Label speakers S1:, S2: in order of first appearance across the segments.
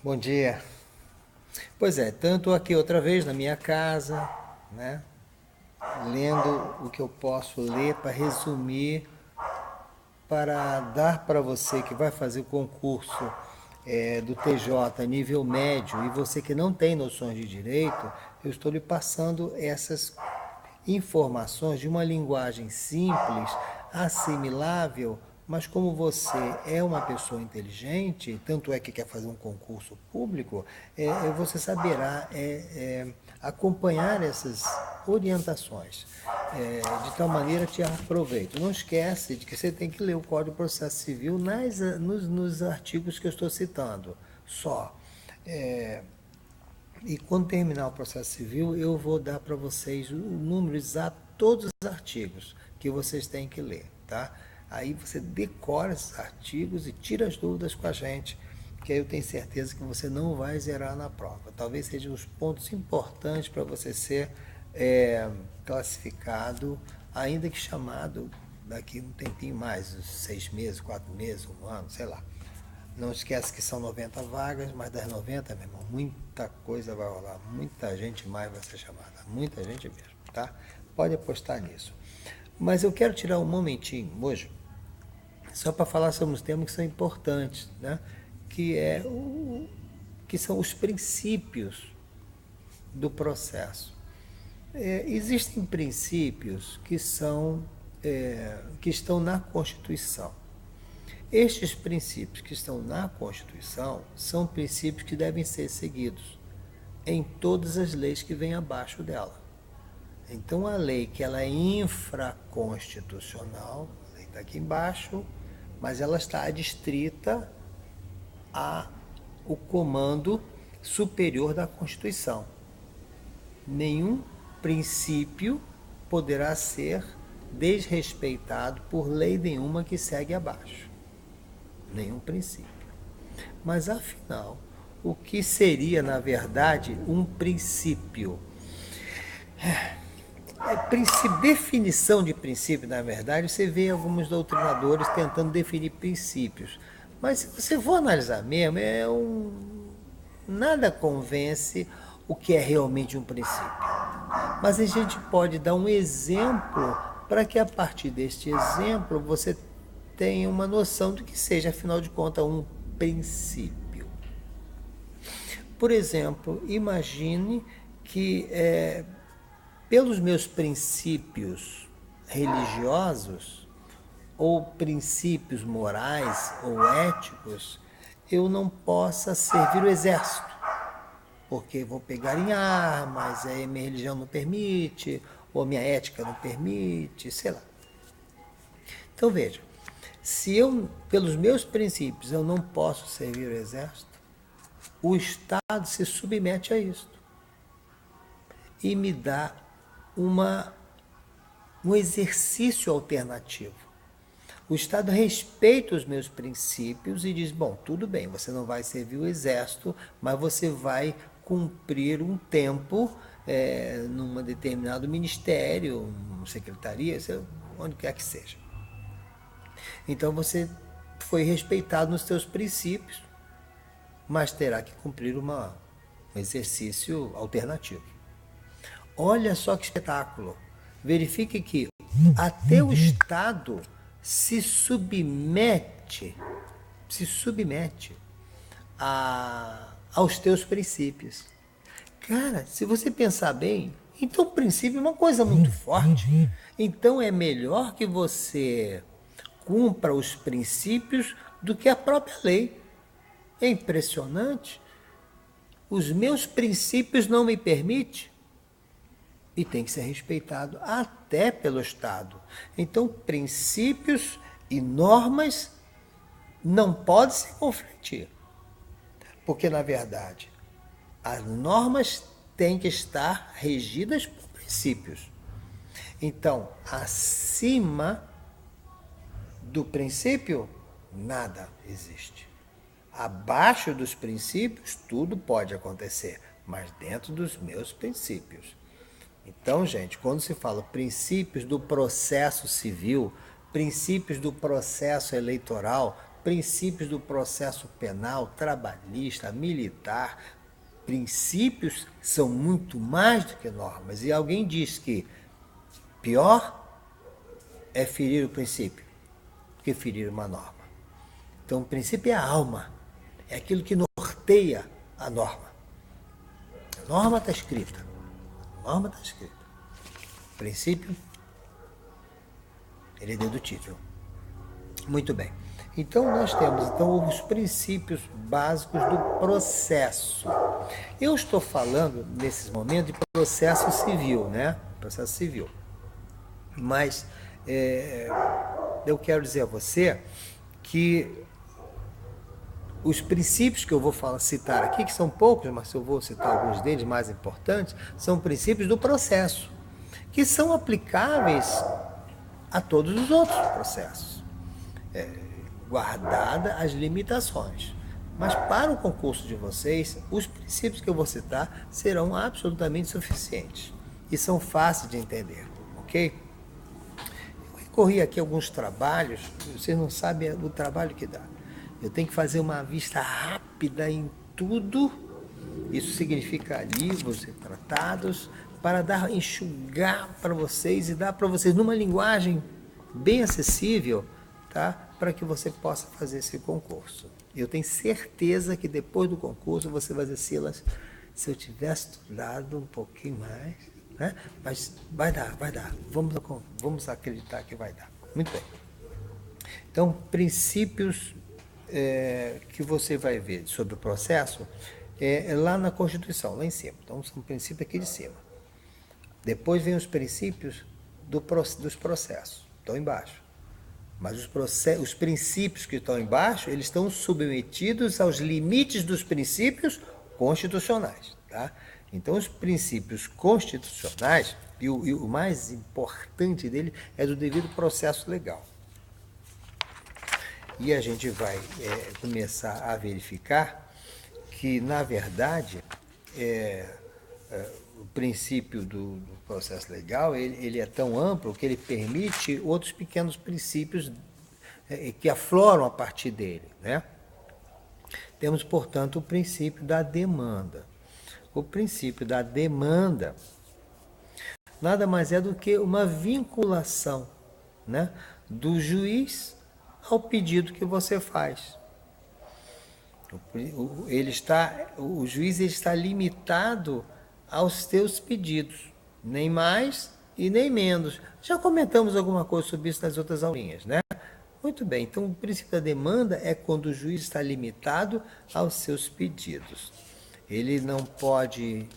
S1: Bom dia. Pois é, tanto aqui outra vez na minha casa, né? Lendo o que eu posso ler para resumir, para dar para você que vai fazer o concurso do TJ nível médio e você que não tem noções de direito, eu estou lhe passando essas informações de uma linguagem simples, assimilável, mas como você é uma pessoa inteligente, tanto é que quer fazer um concurso público, você saberá acompanhar essas orientações, de tal maneira que te aproveito. Não esquece de que você tem que ler o Código de Processo Civil nos artigos que eu estou citando, só. É, e quando terminar o processo civil, eu vou dar para vocês o número exato de todos os artigos que vocês têm que ler, tá? Aí você decora esses artigos e tira as dúvidas com a gente, que aí eu tenho certeza que você não vai zerar na prova. Talvez sejam os pontos importantes para você ser classificado, ainda que chamado daqui um tempinho mais, 6 meses, 4 meses, um ano, sei lá. Não esquece que são 90 vagas, mas das 90, meu irmão, muita coisa vai rolar, muita gente mais vai ser chamada, muita gente mesmo, tá? Pode apostar nisso. Mas eu quero tirar um momentinho hoje, só para falar sobre uns temas que são importantes, né? Que são os princípios do processo. Existem princípios que estão na Constituição. Estes princípios que estão na Constituição são princípios que devem ser seguidos em todas as leis que vêm abaixo dela. Então, a lei que ela é infraconstitucional, a lei está aqui embaixo, mas ela está adstrita ao comando superior da Constituição. Nenhum princípio poderá ser desrespeitado por lei nenhuma que segue abaixo. Nenhum princípio. Mas afinal, o que seria na verdade um princípio? Definição de princípio, na verdade, você vê alguns doutrinadores tentando definir princípios. Mas se você for analisar mesmo, nada convence o que é realmente um princípio. Mas a gente pode dar um exemplo para que a partir deste exemplo você tenha uma noção do que seja, afinal de contas, um princípio. Por exemplo, imagine que pelos meus princípios religiosos ou princípios morais ou éticos, eu não possa servir o exército, porque vou pegar em armas, minha religião não permite, ou minha ética não permite, sei lá. Então veja, se eu, pelos meus princípios, eu não posso servir o exército, o Estado se submete a isto e me dá um exercício alternativo. O Estado respeita os meus princípios e diz, bom, tudo bem, você não vai servir o exército, mas você vai cumprir um tempo num determinado ministério, uma secretaria, onde quer que seja. Então você foi respeitado nos seus princípios, mas terá que cumprir um exercício alternativo. Olha só que espetáculo. Verifique que até o Estado se submete aos teus princípios. Cara, se você pensar bem, então o princípio é uma coisa muito forte. Então é melhor que você cumpra os princípios do que a própria lei. É impressionante. Os meus princípios não me permitem e tem que ser respeitado até pelo Estado. Então, princípios e normas não podem se conflitir, porque, na verdade, as normas têm que estar regidas por princípios. Então, acima do princípio, nada existe. Abaixo dos princípios, tudo pode acontecer, mas dentro dos meus princípios. Então, gente, quando se fala princípios do processo civil, princípios do processo eleitoral, princípios do processo penal, trabalhista, militar. Princípios são muito mais do que normas. E alguém diz que pior é ferir o princípio do que ferir uma norma. Então, o princípio é a alma, é aquilo que norteia a norma. A norma está escrita. A norma está escrita. O princípio, ele é dedutível. Muito bem. Então, nós temos os princípios básicos do processo. Eu estou falando, nesses momentos, de processo civil, né? Processo civil. Mas eu quero dizer a você que os princípios que eu vou citar aqui, que são poucos, mas eu vou citar alguns deles mais importantes, são princípios do processo, que são aplicáveis a todos os outros processos, guardada as limitações. Mas para o concurso de vocês, os princípios que eu vou citar serão absolutamente suficientes e são fáceis de entender, ok? Eu recorri aqui a alguns trabalhos, vocês não sabem o trabalho que dá. Eu tenho que fazer uma vista rápida em tudo, isso significa livros e tratados, para enxugar para vocês e dar para vocês numa linguagem bem acessível, tá? Para que você possa fazer esse concurso. Eu tenho certeza que depois do concurso você vai dizer, Silas, se eu tivesse estudado um pouquinho mais, né? Mas vai dar. Vamos acreditar que vai dar. Muito bem. Então, princípios que você vai ver sobre o processo é lá na Constituição, lá em cima. Então, são princípios aqui de cima. Depois vem os princípios dos processos, estão embaixo. Mas os princípios que estão embaixo, eles estão submetidos aos limites dos princípios constitucionais. Tá? Então, os princípios constitucionais, e o mais importante dele é do devido processo legal. E a gente vai começar a verificar que, na verdade, o princípio do processo legal ele é tão amplo que ele permite outros pequenos princípios que afloram a partir dele, né? Temos, portanto, o princípio da demanda. O princípio da demanda nada mais é do que uma vinculação, né, do juiz ao pedido que você faz. O juiz está limitado aos teus pedidos, nem mais e nem menos. Já comentamos alguma coisa sobre isso nas outras aulinhas, né? Muito bem, então o princípio da demanda é quando o juiz está limitado aos seus pedidos. Ele não pode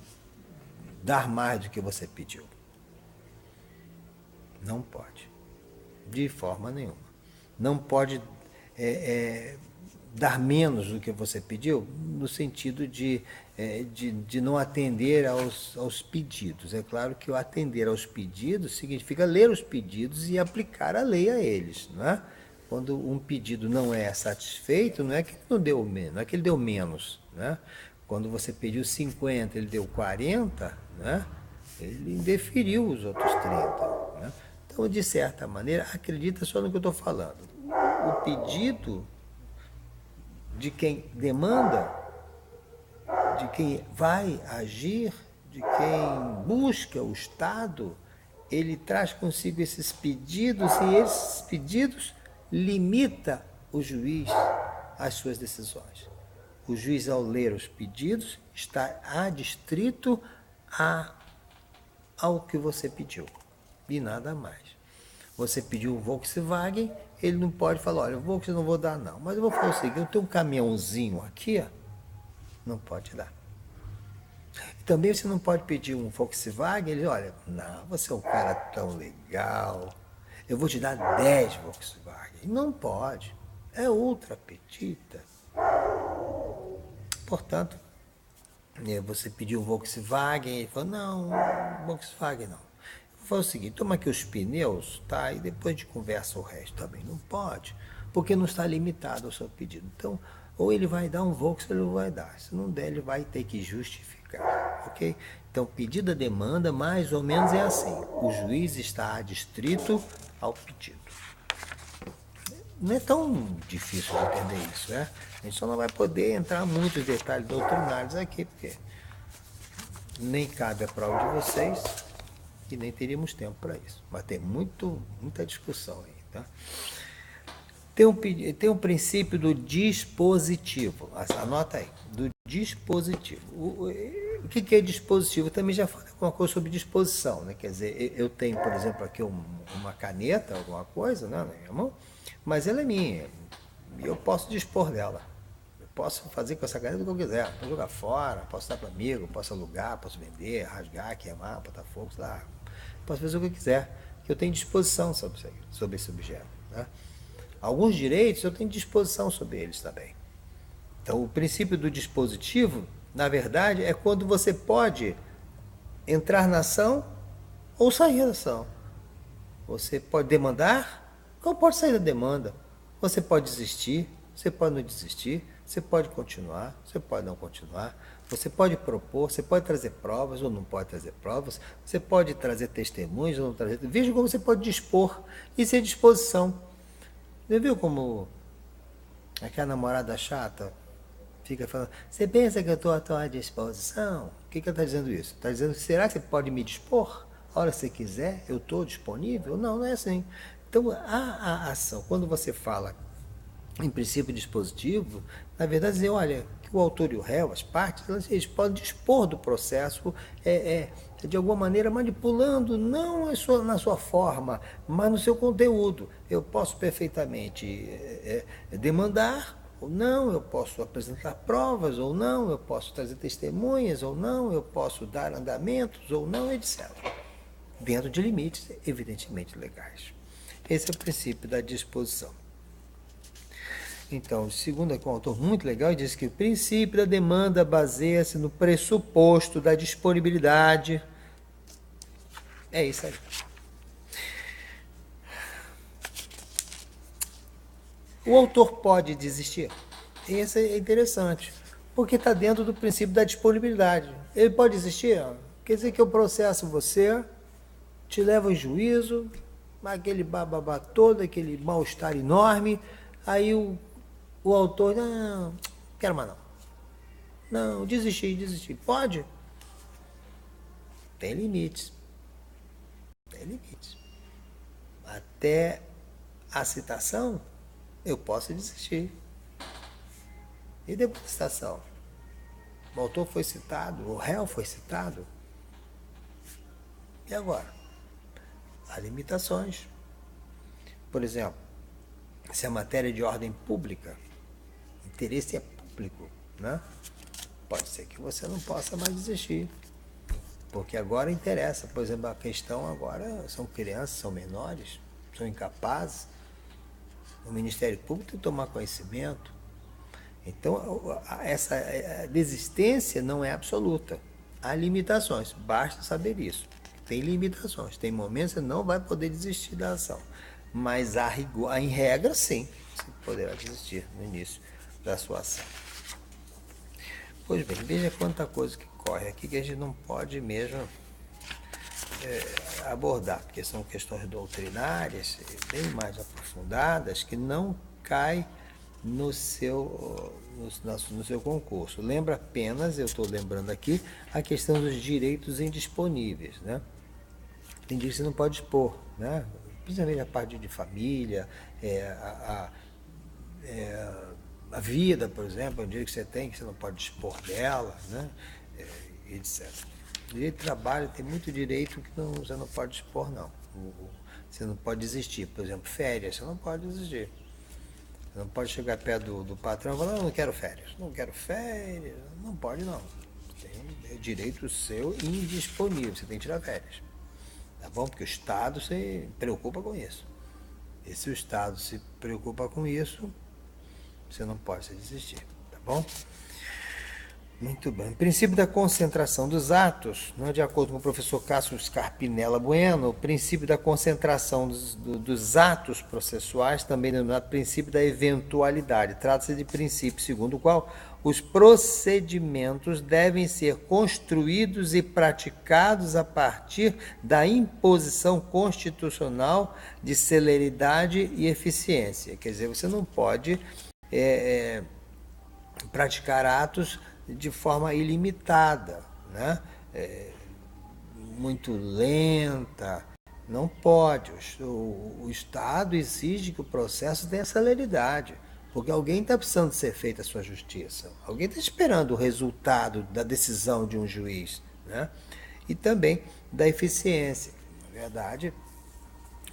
S1: dar mais do que você pediu. Não pode, de forma nenhuma. Não pode dar menos do que você pediu, no sentido de não atender aos pedidos. É claro que o atender aos pedidos significa ler os pedidos e aplicar a lei a eles. Né? Quando um pedido não é satisfeito, não é que ele não deu menos, não é que ele deu menos. Né? Quando você pediu 50, ele deu 40, né? Ele indeferiu os outros 30. Né? Então, de certa maneira, acredita só no que eu estou falando. O pedido de quem demanda, de quem vai agir, de quem busca o Estado, ele traz consigo esses pedidos e esses pedidos limita o juiz às suas decisões. O juiz, ao ler os pedidos, está adstrito ao que você pediu e nada mais. Você pediu um Volkswagen, ele não pode falar, olha, o Volkswagen não vou dar não, mas eu vou fazer o seguinte, eu tenho um caminhãozinho aqui, ó, não pode dar. Também você não pode pedir um Volkswagen, ele, olha, não, você é um cara tão legal, eu vou te dar 10 Volkswagen. Não pode, é ultra petita. Portanto, você pediu um Volkswagen, ele falou, não, Volkswagen não. Foi o seguinte, toma aqui os pneus, tá? E depois a gente conversa o resto também. Não pode, porque não está limitado ao seu pedido. Então, ou ele vai dar um Volkswagen ou ele vai dar. Se não der, ele vai ter que justificar, ok? Então, pedido a demanda, mais ou menos é assim. O juiz está adstrito ao pedido. não é tão difícil de entender isso, né? A gente só não vai poder entrar em muitos detalhes doutrinários aqui, porque nem cabe a prova de vocês e nem teríamos tempo para isso. Mas tem muita discussão aí, tá? Tem um princípio do dispositivo, anota aí, do dispositivo. O que é dispositivo? Eu também já falei alguma coisa sobre disposição, né? Quer dizer, eu tenho, por exemplo, aqui uma caneta, alguma coisa, né, na minha mão, mas ela é minha, e eu posso dispor dela. Eu posso fazer com essa caneta o que eu quiser, posso jogar fora, posso dar para amigo, posso alugar, posso vender, rasgar, queimar, botar fogo, sei lá. Posso fazer o que eu quiser, que eu tenho disposição sobre esse objeto, né? Alguns direitos eu tenho disposição sobre eles também. Então, o princípio do dispositivo, na verdade, é quando você pode entrar na ação ou sair da ação. Você pode demandar ou pode sair da demanda. Você pode desistir, você pode não desistir, você pode continuar, você pode não continuar. Você pode propor, você pode trazer provas ou não pode trazer provas. Você pode trazer testemunhos ou não trazer. Veja como você pode dispor. Isso é disposição. Você viu como aquela namorada chata fica falando, você pensa que eu estou à tua disposição? O que ela está dizendo isso? Está dizendo, será que você pode me dispor? A hora que você quiser, eu estou disponível? Não, não é assim. Então, a ação, quando você fala em princípio dispositivo, na verdade, dizer, olha, que o autor e o réu, as partes, eles podem dispor do processo de alguma maneira manipulando, não na sua forma, mas no seu conteúdo. Eu posso perfeitamente demandar, ou não, eu posso apresentar provas, ou não, eu posso trazer testemunhas, ou não, eu posso dar andamentos, ou não, etc. Dentro de limites, evidentemente, legais. Esse é o princípio da disposição. Então, segundo é um autor muito legal, ele diz que o princípio da demanda baseia-se no pressuposto da disponibilidade. É isso aí. O autor pode desistir? Isso é interessante, porque está dentro do princípio da disponibilidade. Ele pode desistir? Quer dizer que eu processo você, te levo ao juízo, aquele bababá todo, aquele mal-estar enorme, aí o autor, não quero mais não. Não, desisti. Pode? Tem limites. Tem limites. Até a citação, eu posso desistir. E depois da citação? O autor foi citado, o réu foi citado. E agora? Há limitações. Por exemplo, se a matéria é de ordem pública, interesse é público, né? Pode ser que você não possa mais desistir, porque agora interessa. Por exemplo, a questão agora são crianças, são menores, são incapazes. O Ministério Público tem que tomar conhecimento. Então, essa desistência não é absoluta. Há limitações, basta saber isso. Tem limitações, tem momentos que você não vai poder desistir da ação. Mas em regra, sim, você poderá desistir no início da sua ação. Pois bem, veja quanta coisa que corre aqui que a gente não pode mesmo abordar, porque são questões doutrinárias, bem mais aprofundadas, que não caem no seu concurso. Lembra apenas, eu estou lembrando aqui, a questão dos direitos indisponíveis, né? Tem direitos que você não pode expor, né? Principalmente a parte de família, a vida, por exemplo, é um direito que você tem, que você não pode dispor dela, né? Etc. Direito de trabalho, tem muito direito que você não pode dispor, não. Você não pode desistir. Por exemplo, férias, você não pode desistir. Você não pode chegar perto do patrão e falar, não quero férias. Não quero férias. Não pode, não. É direito seu indisponível, você tem que tirar férias. Tá bom? Porque o Estado se preocupa com isso. E se o Estado se preocupa com isso, você não pode se desistir, tá bom? Muito bem. O princípio da concentração dos atos, de acordo com o professor Cássio Scarpinella Bueno, o princípio da concentração dos atos processuais, também denominado princípio da eventualidade. Trata-se de princípio segundo o qual os procedimentos devem ser construídos e praticados a partir da imposição constitucional de celeridade e eficiência. Quer dizer, você não pode praticar atos de forma ilimitada, né? Muito lenta, não pode. O Estado exige que o processo tenha celeridade, porque alguém está precisando ser feita a sua justiça, alguém está esperando o resultado da decisão de um juiz, né? E também da eficiência. Na verdade,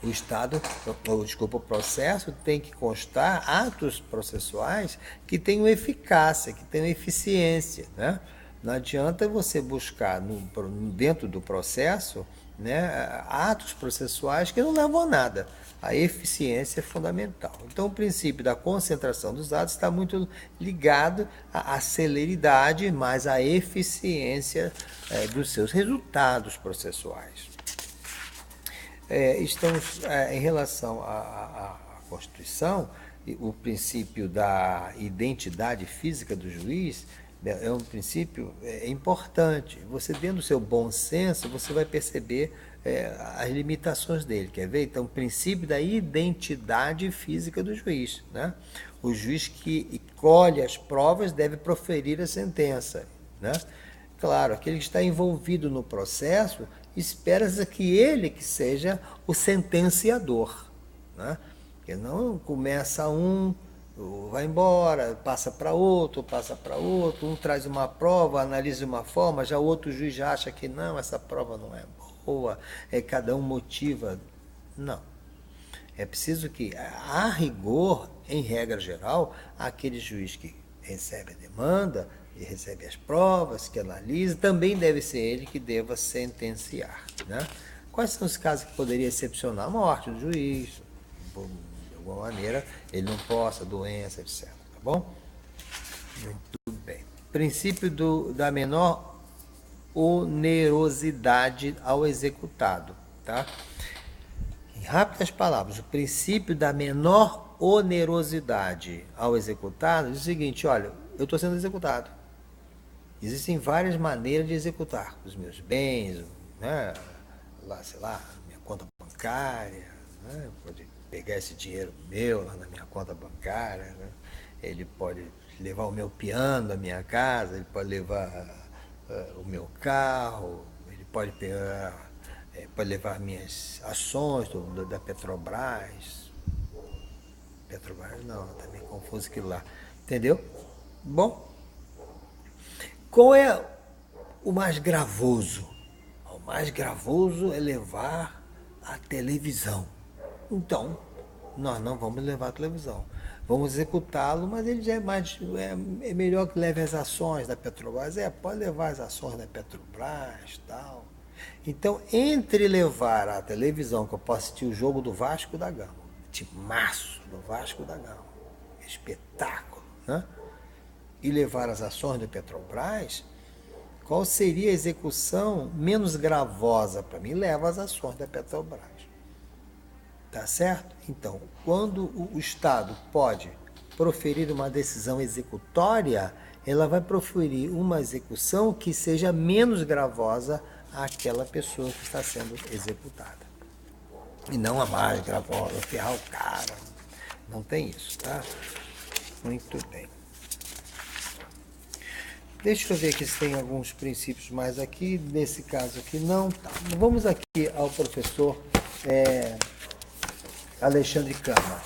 S1: o processo tem que constar atos processuais que tenham eficácia, que tenham eficiência, né? Não adianta você buscar dentro do processo, né, atos processuais que não levam a nada. A eficiência é fundamental. Então, o princípio da concentração dos atos está muito ligado à celeridade, mas à eficiência dos seus resultados processuais. Estamos em relação à Constituição, o princípio da identidade física do juiz é um princípio importante. Você, dentro do seu bom senso, você vai perceber as limitações dele. Quer ver? Então, o princípio da identidade física do juiz, né? O juiz que colhe as provas deve proferir a sentença, né? Claro, aquele que está envolvido no processo, espera-se que ele que seja o sentenciador, né? Porque não começa vai embora, passa para outro, um traz uma prova, analisa de uma forma, já o outro juiz já acha que não, essa prova não é boa, cada um motiva. Não. É preciso que, a rigor, em regra geral, aquele juiz que recebe a demanda e recebe as provas, que analisa, também deve ser ele que deva sentenciar, né? Quais são os casos que poderia excepcionar? A morte do juiz, de alguma maneira, ele não possa, doença, etc. Tá bom? Muito bem. Princípio da menor onerosidade ao executado, tá? Em rápidas palavras, o princípio da menor onerosidade ao executado diz o seguinte: olha, eu estou sendo executado. Existem várias maneiras de executar os meus bens, né? Minha conta bancária, né? Pode pegar esse dinheiro meu lá na minha conta bancária, né? Ele pode levar o meu piano da minha casa, ele pode levar o meu carro, ele pode levar minhas ações da Petrobras. Petrobras não, tá meio confuso aquilo lá. Entendeu? Bom, qual é o mais gravoso? O mais gravoso é levar a televisão. Então, nós não vamos levar a televisão. Vamos executá-lo, mas ele já é melhor que leve as ações da Petrobras. Pode levar as ações da Petrobras, tal. Então, entre levar a televisão, que eu posso assistir o jogo do Vasco da Gama, timaço do Vasco da Gama, espetáculo, né? E levar as ações da Petrobras, qual seria a execução menos gravosa para mim? Leva as ações da Petrobras. Tá certo? Então, quando o Estado pode proferir uma decisão executória, ela vai proferir uma execução que seja menos gravosa àquela pessoa que está sendo executada. E não a mais gravosa, ferrar o cara. Não tem isso, tá? Muito bem. Deixa eu ver aqui se tem alguns princípios mais aqui. Nesse caso aqui, não. Tá. Vamos aqui ao professor Alexandre Câmara.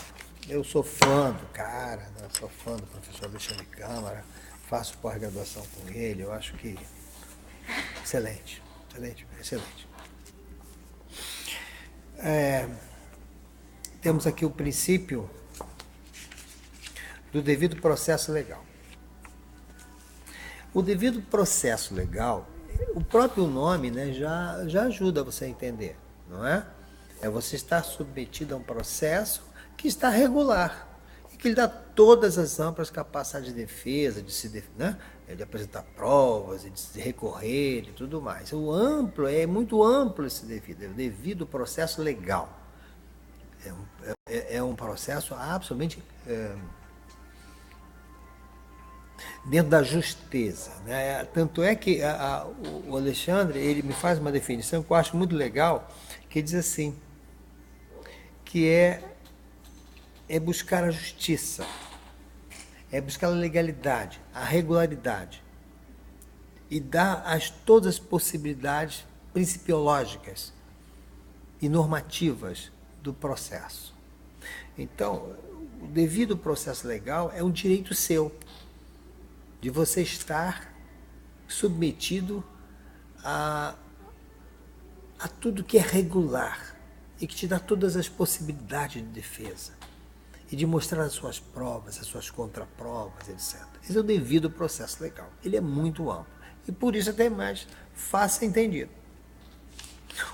S1: Eu sou fã do cara, né? Sou fã do professor Alexandre Câmara. Faço pós-graduação com ele. Eu acho que excelente. Temos aqui o princípio do devido processo legal. O devido processo legal, o próprio nome, né, já ajuda você a entender, não é? É você estar submetido a um processo que está regular. E porque ele dá todas as amplas capacidades de defesa, né? De apresentar provas, de se recorrer e tudo mais. O amplo, é muito amplo esse devido processo legal. É um processo absolutamente dentro da justeza, né? Tanto é que o Alexandre, ele me faz uma definição que eu acho muito legal, que diz assim, que é buscar a justiça, é buscar a legalidade, a regularidade, e dar todas as possibilidades principiológicas e normativas do processo. Então, o devido processo legal é um direito seu, de você estar submetido a tudo que é regular e que te dá todas as possibilidades de defesa e de mostrar as suas provas, as suas contraprovas, etc. Esse é o devido processo legal. Ele é muito amplo e por isso até mais fácil entendido.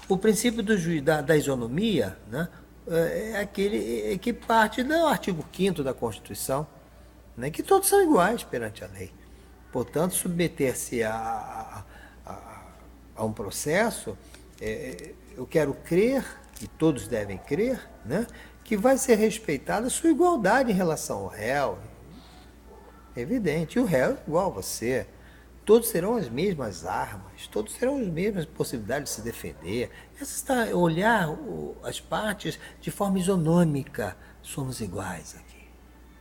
S1: O princípio da isonomia, né, é aquele que parte do artigo 5º da Constituição, né, que todos são iguais perante a lei. Portanto, submeter-se a um processo, eu quero crer, e todos devem crer, né, que vai ser respeitada a sua igualdade em relação ao réu. É evidente, e o réu é igual a você. Todos terão as mesmas armas, todos terão as mesmas possibilidades de se defender. Essa está olhar as partes de forma isonômica. Somos iguais aqui.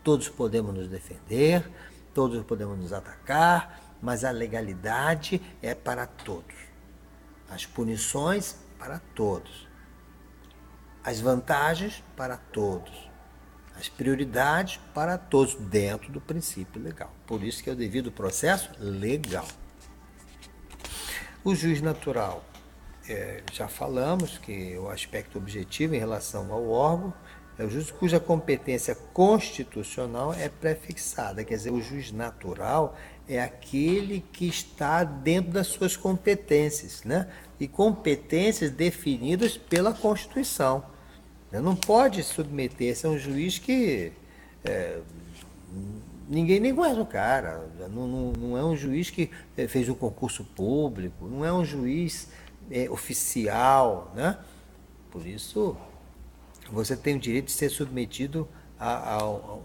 S1: Todos podemos nos defender, todos podemos nos atacar, mas a legalidade é para todos. As punições para todos. As vantagens para todos. As prioridades para todos dentro do princípio legal. Por isso que é o devido processo legal. O juiz natural, já falamos que o aspecto objetivo em relação ao órgão é o juiz cuja competência constitucional é prefixada. Quer dizer, o juiz natural é aquele que está dentro das suas competências, né? E competências definidas pela Constituição. Não pode submeter-se a um juiz que ninguém nem conhece o cara. Não é um juiz que fez um concurso público, não é um juiz oficial, né? Por isso, você tem o direito de ser submetido a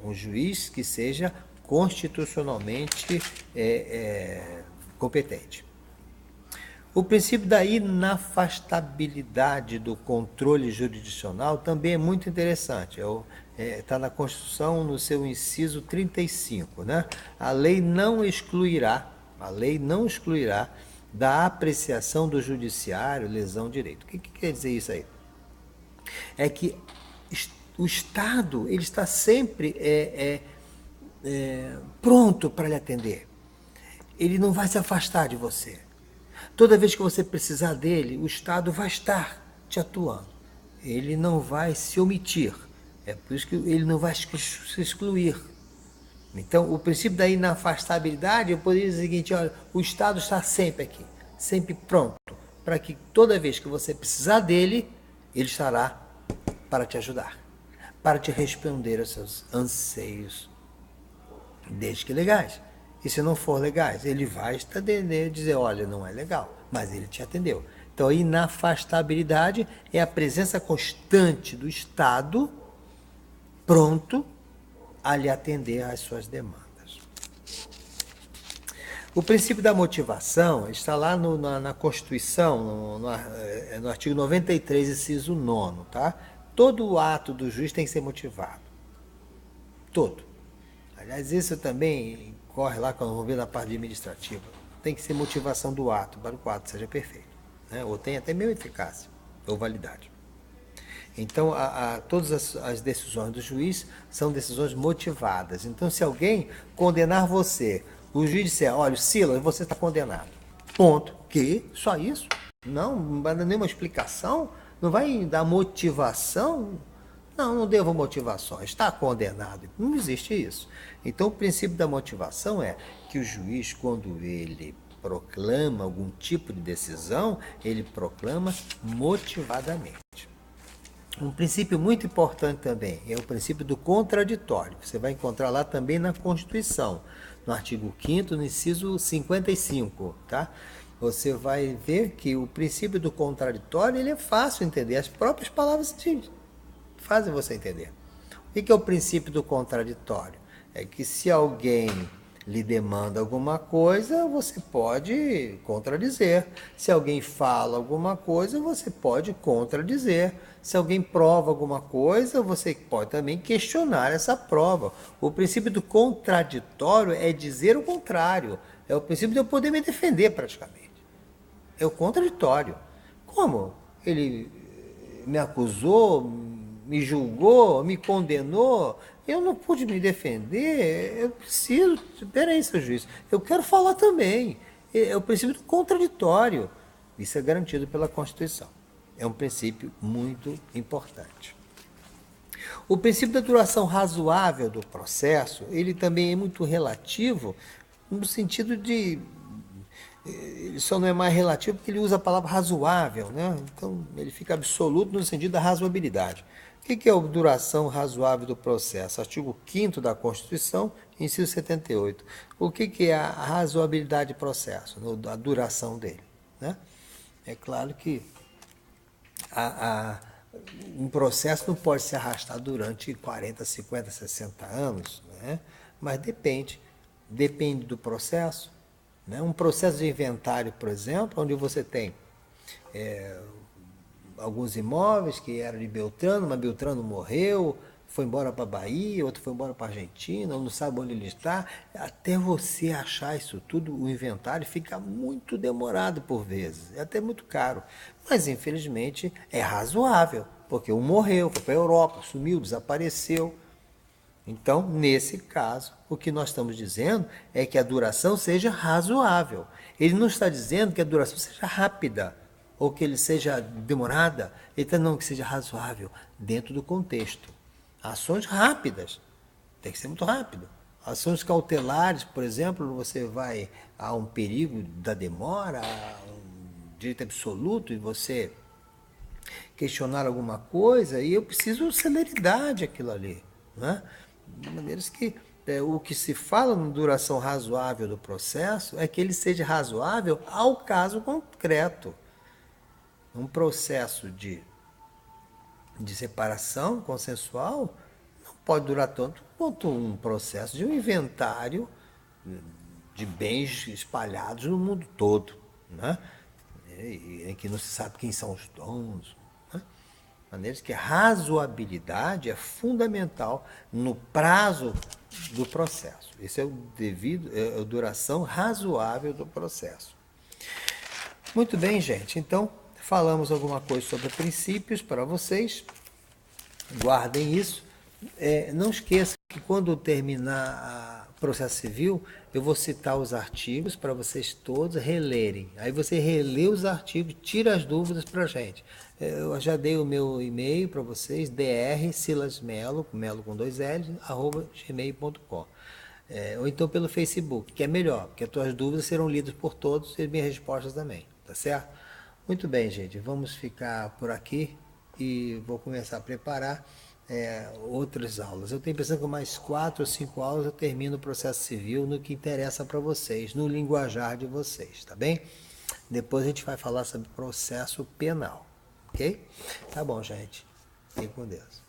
S1: um juiz que seja constitucionalmente competente. O princípio da inafastabilidade do controle jurisdicional também é muito interessante. Está na Constituição, no seu inciso 35. Né? A lei não excluirá da apreciação do judiciário lesão de direito. O que quer dizer isso aí? É que o Estado ele está sempre pronto para lhe atender. Ele não vai se afastar de você. Toda vez que você precisar dele, o Estado vai estar te atuando. Ele não vai se omitir. É por isso que ele não vai se excluir. Então, o princípio da inafastabilidade, eu poderia dizer o seguinte, olha, o Estado está sempre aqui, sempre pronto, para que toda vez que você precisar dele, ele estará para te ajudar, para te responder aos seus anseios, desde que legais. E se não for legais, ele vai te atender e dizer, olha, não é legal, mas ele te atendeu. Então, a inafastabilidade é a presença constante do Estado pronto a lhe atender às suas demandas. O princípio da motivação está lá na Constituição, no artigo 93, inciso 9, tá? Todo ato do juiz tem que ser motivado. Todo. Aliás, isso também corre lá quando vamos ver na parte administrativa. Tem que ser motivação do ato, para que o ato seja perfeito. Né? Ou tem até mesmo eficácia, ou validade. Então, todas as decisões do juiz são decisões motivadas. Então, se alguém condenar você, o juiz disser, olha, Silas, você está condenado. Ponto. Que? Só isso? Não vai dar nenhuma explicação? Não vai dar motivação? Não devo motivações, está condenado. Não existe isso. Então, o princípio da motivação é que o juiz, quando ele proclama algum tipo de decisão, ele proclama motivadamente. Um princípio muito importante também é o princípio do contraditório. Você vai encontrar lá também na Constituição, no artigo 5º, no inciso 55, tá? Você vai ver que o princípio do contraditório ele é fácil de entender. As próprias palavras fazem você entender. O que é o princípio do contraditório? É que se alguém lhe demanda alguma coisa, você pode contradizer. Se alguém fala alguma coisa, você pode contradizer. Se alguém prova alguma coisa, você pode também questionar essa prova. O princípio do contraditório é dizer o contrário. É o princípio de eu poder me defender praticamente. É o contraditório. Como? Ele me acusou, me julgou, me condenou, eu não pude me defender, eu preciso. Peraí, seu juiz, eu quero falar também. É o princípio do contraditório. Isso é garantido pela Constituição. É um princípio muito importante. O princípio da duração razoável do processo, ele também é muito relativo no sentido de ele só não é mais relativo porque ele usa a palavra razoável, né? Então ele fica absoluto no sentido da razoabilidade. O que é a duração razoável do processo? Artigo 5º da Constituição, inciso 78. O que é a razoabilidade do processo, a duração dele, né? É claro que a, a, um processo não pode se arrastar durante 40, 50, 60 anos, né? Mas depende do processo. Né? Um processo de inventário, por exemplo, onde você tem alguns imóveis que eram de Beltrano, mas Beltrano morreu, foi embora para a Bahia, outro foi embora para a Argentina, não sabe onde ele está. Até você achar isso tudo, o inventário fica muito demorado por vezes, é até muito caro. Mas infelizmente é razoável, porque um morreu, foi para a Europa, sumiu, desapareceu. Então, nesse caso, o que nós estamos dizendo é que a duração seja razoável. Ele não está dizendo que a duração seja rápida ou que ele seja demorada. Ele está não que seja razoável dentro do contexto. Ações rápidas, tem que ser muito rápido. Ações cautelares, por exemplo, você vai a um perigo da demora, a um direito absoluto e você questionar alguma coisa e eu preciso celeridade aquilo ali, né? De maneiras que o que se fala na duração razoável do processo é que ele seja razoável ao caso concreto. Um processo de separação consensual não pode durar tanto quanto um processo de um inventário de bens espalhados no mundo todo, né? Em que não se sabe quem são os donos, né? De maneira que a razoabilidade é fundamental no prazo do processo. Esse é a duração razoável do processo. Muito bem, gente. Então, falamos alguma coisa sobre princípios para vocês. Guardem isso. Não esqueçam que quando terminar o processo civil, eu vou citar os artigos para vocês todos relerem. Aí você relê os artigos, tira as dúvidas para a gente. Eu já dei o meu e-mail para vocês, drsilasmelo, melo com 2 L's, @gmail.com. Ou então pelo Facebook, que é melhor, porque as tuas dúvidas serão lidas por todos e minhas respostas também, tá certo? Muito bem, gente, vamos ficar por aqui e vou começar a preparar outras aulas. Eu tenho pensando que com mais 4 ou 5 aulas eu termino o processo civil no que interessa para vocês, no linguajar de vocês, tá bem? Depois a gente vai falar sobre processo penal, ok? Tá bom, gente. Fique com Deus.